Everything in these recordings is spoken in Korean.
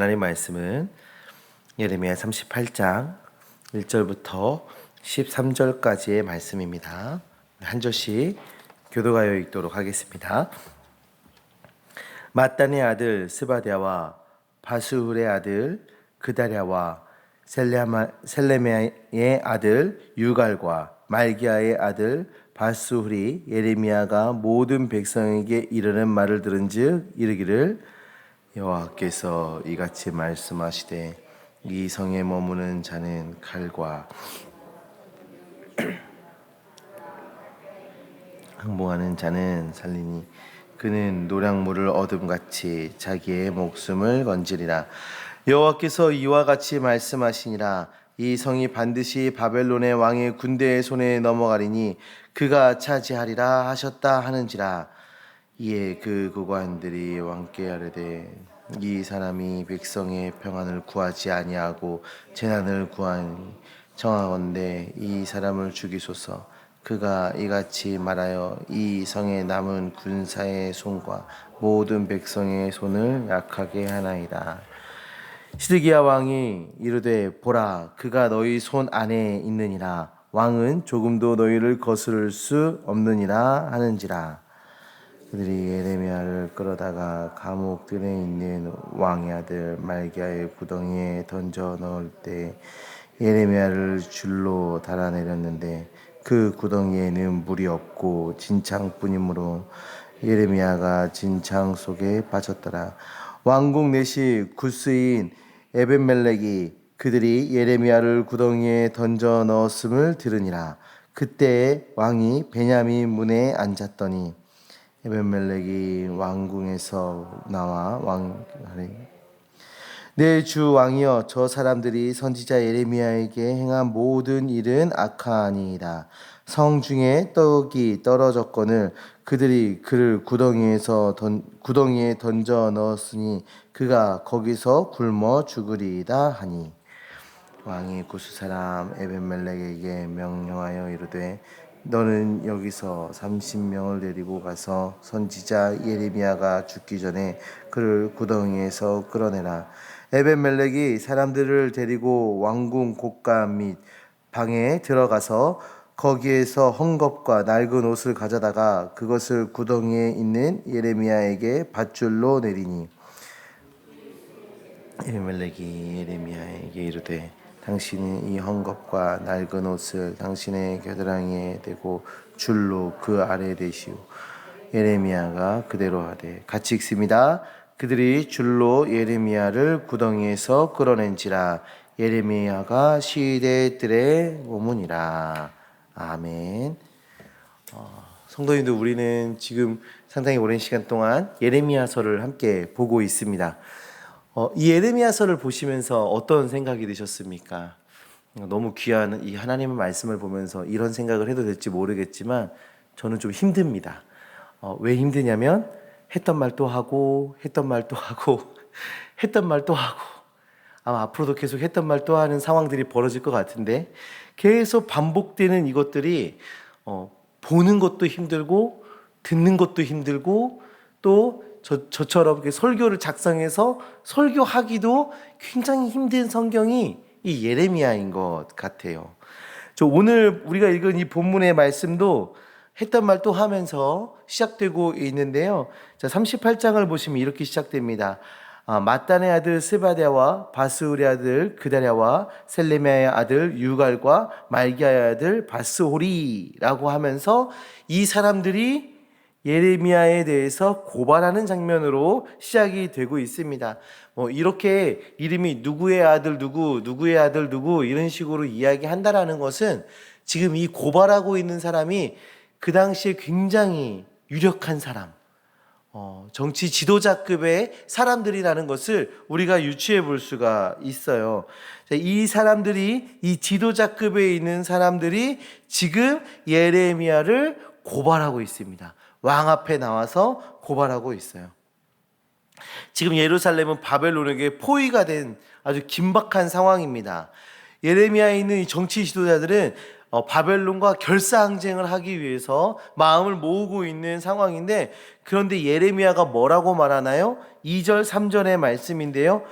하나님 말씀은 예레미야 38장 1절부터 13절까지의 말씀입니다. 한 절씩 교도하여 읽도록 하겠습니다. mat단의 아들 스바랴와 바스훌의 아들 그다랴와 셀레미야의 아들 유갈과 말기야의 아들 바스훌이 예레미야가 모든 백성에게 이르는 말을 들은즉 이르기를 여호와께서 이같이 말씀하시되 이 성에 머무는 자는 칼과 항복하는 자는 살리니 그는 노량물을 얻음같이 자기의 목숨을 건지리라. 여호와께서 이와 같이 말씀하시니라. 이 성이 반드시 바벨론의 왕의 군대의 손에 넘어가리니 그가 차지하리라 하셨다 하는지라. 이에 그 고관들이 왕께 아뢰되 이 사람이 백성의 평안을 구하지 아니하고 재난을 구하니 청하건대 이 사람을 죽이소서. 그가 이같이 말하여 이 성에 남은 군사의 손과 모든 백성의 손을 약하게 하나이다. 시드기야 왕이 이르되 보라 그가 너희 손 안에 있느니라. 왕은 조금도 너희를 거스를 수 없느니라 하는지라. 그들이 예레미야를 끌어다가 감옥들에 있는 왕의 아들 말기야의 구덩이에 던져 넣을 때 예레미야를 줄로 달아내렸는데 그 구덩이에는 물이 없고 진창뿐이므로 예레미야가 진창 속에 빠졌더라. 왕국 내시 구스인 에벤멜렉이 그들이 예레미야를 구덩이에 던져 넣었음을 들으니라. 그때 왕이 베냐민 문에 앉았더니 에벤멜렉이 왕궁에서 나와 왕하되 내 주 왕이여 저 사람들이 선지자 예레미야에게 행한 모든 일은 악하니이다. 성 중에 떡이 떨어졌거늘 그들이 그를 구덩이에 던져 넣었으니 그가 거기서 굶어 죽으리이다 하니 왕이 구스 사람 에벤멜렉에게 명령하여 이르되 너는 여기서 30명을 데리고 가서 선지자 예레미야가 죽기 전에 그를 구덩이에서 끌어내라. 에벤멜렉이 사람들을 데리고 왕궁 곳간 및 방에 들어가서 거기에서 헝겊과 낡은 옷을 가져다가 그것을 구덩이에 있는 예레미야에게 밧줄로 내리니 에벤멜렉이 예레미야에게 이르되 당신은 이 헝겊과 낡은 옷을 당신의 겨드랑이에 대고 줄로 그 아래에 대시오. 예레미야가 그대로 하되 같이 읽습니다. 그들이 줄로 예레미야를 구덩이에서 끌어낸지라. 예레미야가 시대 뜰에 머무니라. 아멘. 성도님들, 우리는 지금 상당히 오랜 시간 동안 예레미야서를 함께 보고 있습니다. 이 예레미야서를 보시면서 어떤 생각이 드셨습니까? 너무 귀한 이 하나님의 말씀을 보면서 이런 생각을 해도 될지 모르겠지만 저는 좀 힘듭니다. 왜 힘드냐면 했던 말 또 하고 했던 말 또 하고 했던 말 또 하고 아마 앞으로도 계속 했던 말 또 하는 상황들이 벌어질 것 같은데 계속 반복되는 이것들이 보는 것도 힘들고 듣는 것도 힘들고 또 저처럼 설교를 작성해서 설교하기도 굉장히 힘든 성경이 이 예레미야인 것 같아요. 오늘 우리가 읽은 이 본문의 말씀도 했던 말 또 하면서 시작되고 있는데요. 38장을 보시면 이렇게 시작됩니다. mat단의 아들 스바랴와 바스훌의 아들 그다랴와 셀레미야의 아들 유갈과 말기야의 아들 바스홀이라고 하면서 이 사람들이 예레미야에 대해서 고발하는 장면으로 시작이 되고 있습니다. 이렇게 이름이 누구의 아들 누구, 누구의 아들 누구 이런 식으로 이야기한다라는 것은 지금 이 고발하고 있는 사람이 그 당시에 굉장히 유력한 사람, 정치 지도자급의 사람들이라는 것을 우리가 유추해 볼 수가 있어요. 이 사람들이, 이 지도자급에 있는 사람들이 지금 예레미야를 고발하고 있습니다. 왕 앞에 나와서 고발하고 있어요. 지금 예루살렘은 바벨론에게 포위가 된 아주 긴박한 상황입니다. 예레미야에 있는 이 정치 지도자들은 바벨론과 결사항쟁을 하기 위해서 마음을 모으고 있는 상황인데, 그런데 예레미야가 뭐라고 말하나요? 2절 3절의 말씀인데요.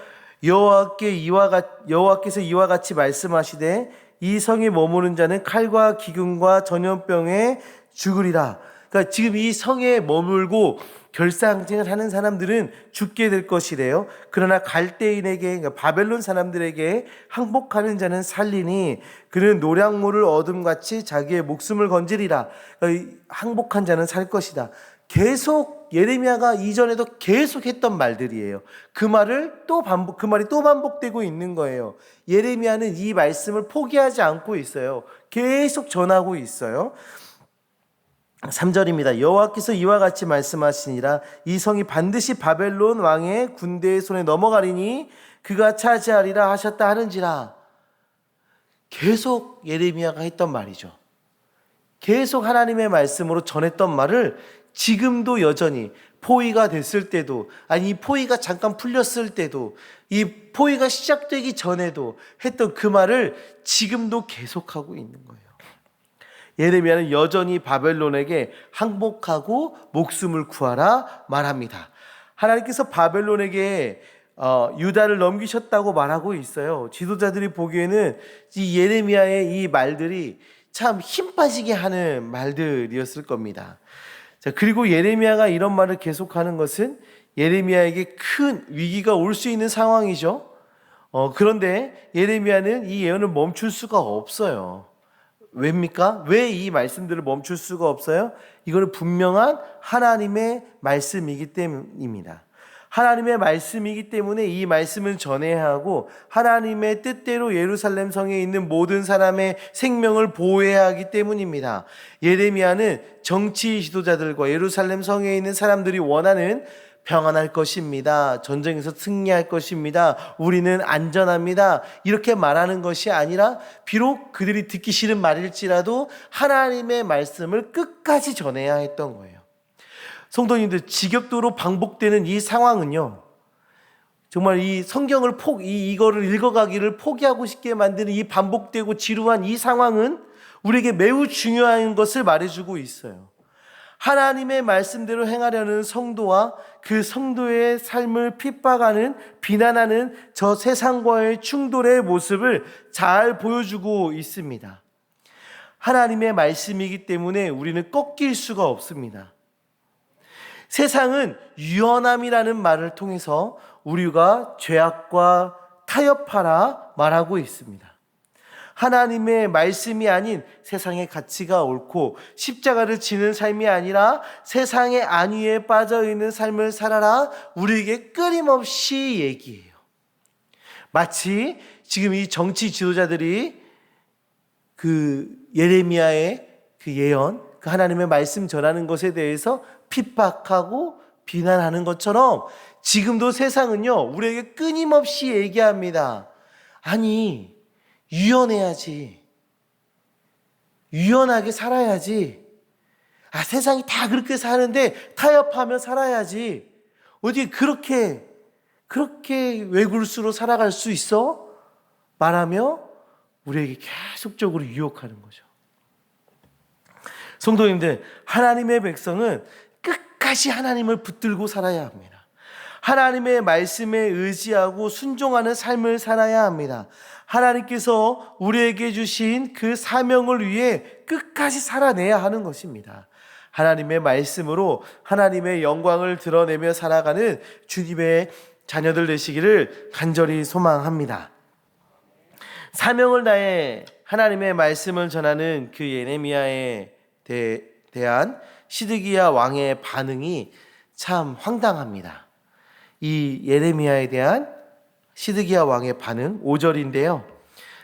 여호와께서 이와 같이 말씀하시되 이 성에 머무는 자는 칼과 기근과 전염병에 죽으리라. 그러니까 지금 이 성에 머물고 결사항쟁을 하는 사람들은 죽게 될 것이래요. 그러나 갈대인에게, 그러니까 바벨론 사람들에게 항복하는 자는 살리니 그는 노량물을 얻음같이 자기의 목숨을 건지리라. 그러니까 항복한 자는 살 것이다. 계속 예레미야가 이전에도 계속 했던 말들이에요. 그 말이 또 반복되고 있는 거예요. 예레미야는 이 말씀을 포기하지 않고 있어요. 계속 전하고 있어요. 3절입니다. 여호와께서 이와 같이 말씀하시니라. 이 성이 반드시 바벨론 왕의 군대의 손에 넘어가리니 그가 차지하리라 하셨다 하는지라. 계속 예레미야가 했던 말이죠. 계속 하나님의 말씀으로 전했던 말을 지금도 여전히 포위가 됐을 때도, 아니 이 포위가 잠깐 풀렸을 때도, 이 포위가 시작되기 전에도 했던 그 말을 지금도 계속하고 있는 거예요. 예레미야는 여전히 바벨론에게 항복하고 목숨을 구하라 말합니다. 하나님께서 바벨론에게 유다를 넘기셨다고 말하고 있어요. 지도자들이 보기에는 이 예레미야의 이 말들이 참 힘 빠지게 하는 말들이었을 겁니다. 자, 그리고 예레미야가 이런 말을 계속하는 것은 예레미야에게 큰 위기가 올 수 있는 상황이죠. 그런데 예레미야는 이 예언을 멈출 수가 없어요. 왜입니까? 왜 이 말씀들을 멈출 수가 없어요? 이거는 분명한 하나님의 말씀이기 때문입니다. 하나님의 말씀이기 때문에 이 말씀을 전해야 하고 하나님의 뜻대로 예루살렘 성에 있는 모든 사람의 생명을 보호해야 하기 때문입니다. 예레미야는 정치 지도자들과 예루살렘 성에 있는 사람들이 원하는 평안할 것입니다. 전쟁에서 승리할 것입니다. 우리는 안전합니다. 이렇게 말하는 것이 아니라 비록 그들이 듣기 싫은 말일지라도 하나님의 말씀을 끝까지 전해야 했던 거예요. 성도님들, 지겹도록 반복되는 이 상황은요, 정말 이 성경을 이거를 읽어가기를 포기하고 싶게 만드는 이 반복되고 지루한 이 상황은 우리에게 매우 중요한 것을 말해주고 있어요. 하나님의 말씀대로 행하려는 성도와 그 성도의 삶을 핍박하는, 비난하는 저 세상과의 충돌의 모습을 잘 보여주고 있습니다. 하나님의 말씀이기 때문에 우리는 꺾일 수가 없습니다. 세상은 유연함이라는 말을 통해서 우리가 죄악과 타협하라 말하고 있습니다. 하나님의 말씀이 아닌 세상의 가치가 옳고 십자가를 지는 삶이 아니라 세상의 안위에 빠져있는 삶을 살아라 우리에게 끊임없이 얘기해요. 마치 지금 이 정치 지도자들이 그 예레미야의 그 예언, 그 하나님의 말씀 전하는 것에 대해서 핍박하고 비난하는 것처럼 지금도 세상은요, 우리에게 끊임없이 얘기합니다. 아니, 유연해야지. 유연하게 살아야지. 세상이 다 그렇게 사는데 타협하며 살아야지. 어떻게 그렇게 외굴수로 살아갈 수 있어? 말하며 우리에게 계속적으로 유혹하는 거죠. 성도님들, 하나님의 백성은 끝까지 하나님을 붙들고 살아야 합니다. 하나님의 말씀에 의지하고 순종하는 삶을 살아야 합니다. 하나님께서 우리에게 주신 그 사명을 위해 끝까지 살아내야 하는 것입니다. 하나님의 말씀으로 하나님의 영광을 드러내며 살아가는 주님의 자녀들 되시기를 간절히 소망합니다. 사명을 다해 하나님의 말씀을 전하는 그 예레미야에 대한 시드기야 왕의 반응이 참 황당합니다. 이 예레미야에 대한 시드기야 왕의 반응 5절인데요.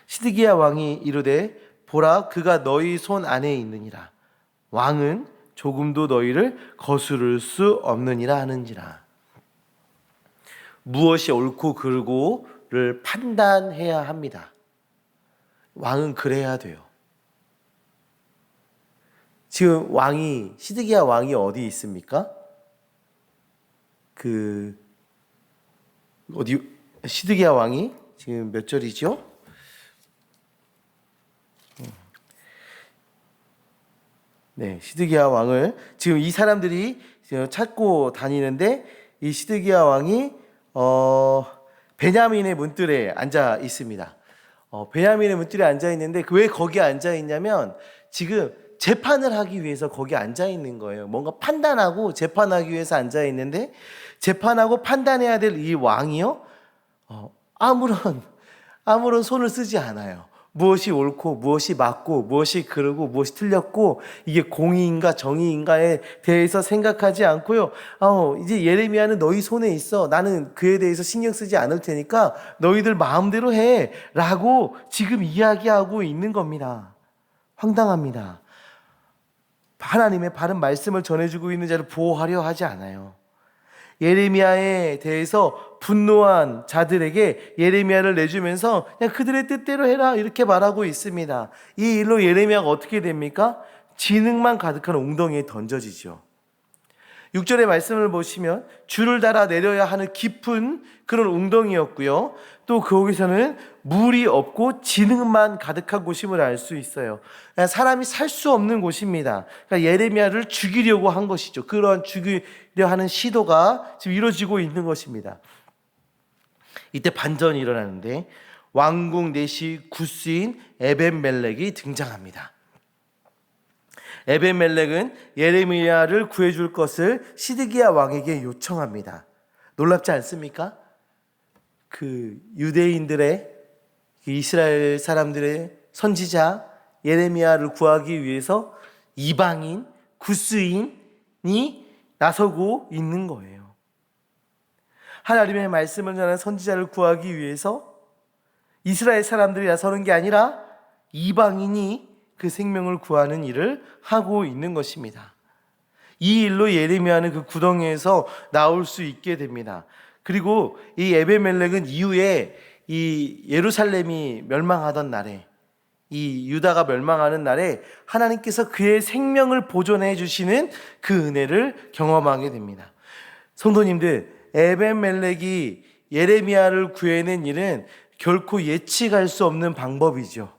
시드기야 왕이 이르되 보라 그가 너희 손 안에 있느니라. 왕은 조금도 너희를 거스를 수 없느니라 하는지라. 무엇이 옳고 그르고를 판단해야 합니다. 왕은 그래야 돼요. 지금 시드기야 왕이 어디 있습니까? 시드기야 왕이 지금 몇 절이죠? 네, 시드기야 왕을 지금 이 사람들이 찾고 다니는데 이 시드기야 왕이 베냐민의 문들에 앉아 있습니다. 베냐민의 문들에 앉아 있는데 왜 거기에 앉아 있냐면 지금 재판을 하기 위해서 거기 앉아 있는 거예요. 뭔가 판단하고 재판하기 위해서 앉아 있는데 재판하고 판단해야 될 이 왕이요, 아무런 손을 쓰지 않아요. 무엇이 옳고 무엇이 맞고 무엇이 그르고 무엇이 틀렸고 이게 공의인가 정의인가에 대해서 생각하지 않고요. 이제 예레미야는 너희 손에 있어. 나는 그에 대해서 신경 쓰지 않을 테니까 너희들 마음대로 해 라고 지금 이야기하고 있는 겁니다. 황당합니다. 하나님의 바른 말씀을 전해주고 있는 자를 보호하려 하지 않아요. 예레미야에 대해서 분노한 자들에게 예레미야를 내주면서 그냥 그들의 뜻대로 해라 이렇게 말하고 있습니다. 이 일로 예레미야가 어떻게 됩니까? 진흙만 가득한 웅덩이에 던져지죠. 6절의 말씀을 보시면 줄을 달아 내려야 하는 깊은 그런 웅덩이였고요. 또 거기서는 물이 없고 진흙만 가득한 곳임을 알 수 있어요. 사람이 살 수 없는 곳입니다. 그러니까 예레미야를 죽이려고 한 것이죠. 그런 죽이려 하는 시도가 지금 이루어지고 있는 것입니다. 이때 반전이 일어나는데 왕궁 내시 구스인 에벤멜렉이 등장합니다. 에벤멜렉은 예레미야를 구해줄 것을 시드기야 왕에게 요청합니다. 놀랍지 않습니까? 그 유대인들의 이스라엘 사람들의 선지자 예레미야를 구하기 위해서 이방인 구스인이 나서고 있는 거예요. 하나님의 말씀을 전하는 선지자를 구하기 위해서 이스라엘 사람들이 나서는 게 아니라 이방인이 그 생명을 구하는 일을 하고 있는 것입니다. 이 일로 예레미야는 그 구덩이에서 나올 수 있게 됩니다. 그리고 이 에베멜렉은 이후에 이 예루살렘이 멸망하던 날에, 이 유다가 멸망하는 날에 하나님께서 그의 생명을 보존해 주시는 그 은혜를 경험하게 됩니다. 성도님들, 에벤멜렉이 예레미야를 구해낸 일은 결코 예측할 수 없는 방법이죠.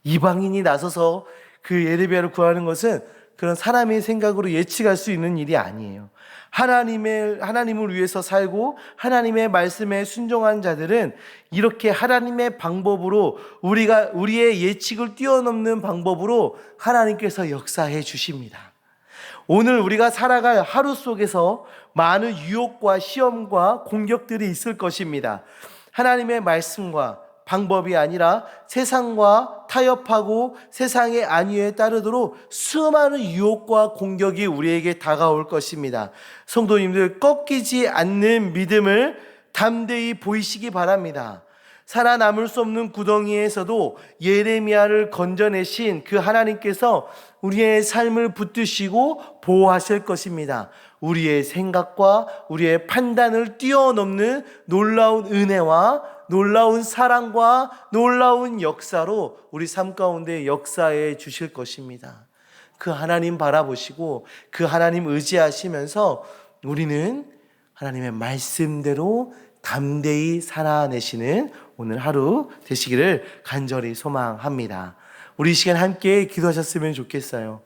이방인이 나서서 그 예레미야를 구하는 것은 그런 사람의 생각으로 예측할 수 있는 일이 아니에요. 하나님을 위해서 살고 하나님의 말씀에 순종한 자들은 이렇게 하나님의 방법으로 우리의 예측을 뛰어넘는 방법으로 하나님께서 역사해 주십니다. 오늘 우리가 살아갈 하루 속에서 많은 유혹과 시험과 공격들이 있을 것입니다. 하나님의 말씀과 방법이 아니라 세상과 타협하고 세상의 안위에 따르도록 수많은 유혹과 공격이 우리에게 다가올 것입니다. 성도님들, 꺾이지 않는 믿음을 담대히 보이시기 바랍니다. 살아남을 수 없는 구덩이에서도 예레미야를 건져내신 그 하나님께서 우리의 삶을 붙드시고 보호하실 것입니다. 우리의 생각과 우리의 판단을 뛰어넘는 놀라운 은혜와 놀라운 사랑과 놀라운 역사로 우리 삶 가운데 역사해 주실 것입니다. 그 하나님 바라보시고 그 하나님 의지하시면서 우리는 하나님의 말씀대로 담대히 살아내시는 오늘 하루 되시기를 간절히 소망합니다. 우리 이 시간 함께 기도하셨으면 좋겠어요.